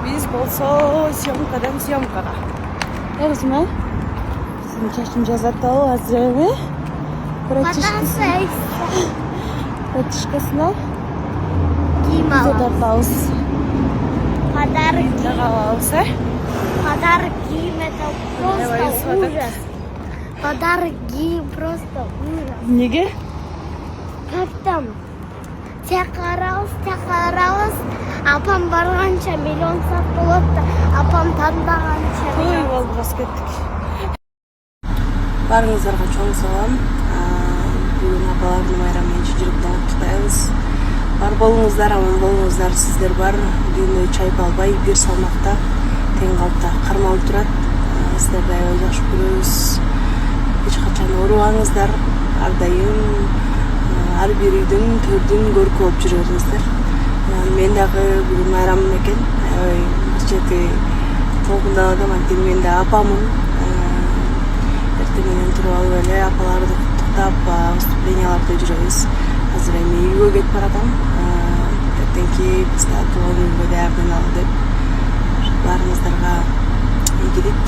Биз болсо съемкадан съемкага. Кызмы? Сиздин чачым жазатабы азыр эми? Братишкасына кийим тартабыз. Подарок Алабыз, э? Подарок кийим это просто ужас. Подарок кийим просто ужас. Неге? Как там? Чакырабыз. Апам барганча миллион сат болот да, апам тандаганча. Той болбос кеттик. Барыңыздарга чоң салам. Бүгүн апалардын байрамы менчи жүрөктөн куттуктайбыз. Бар болуңуздар, аман болуңуздар. Сиздер бар дүйнө чайпалбай бир салмакта тең калпта кармалып турат. Сиздерди аябай жакшы көрөбүз. Эч качан оорубаңыздар. Ар дайым ар бир үйдүн төрдүн көркү болуп жүрө бериңиздер. Мен дагы бүгүн байрамым экен. Аябай бир чети толкундан атам, анткени мен да апамын. Эртең менен туруп алып эле апаларды куттуктап, выступленияларды жүрөбүз. Азыр эми үйгө кетип баратам. Эртеңки бизде туулган күнгө даярданалы деп. Баарыңыздарга ийгилик.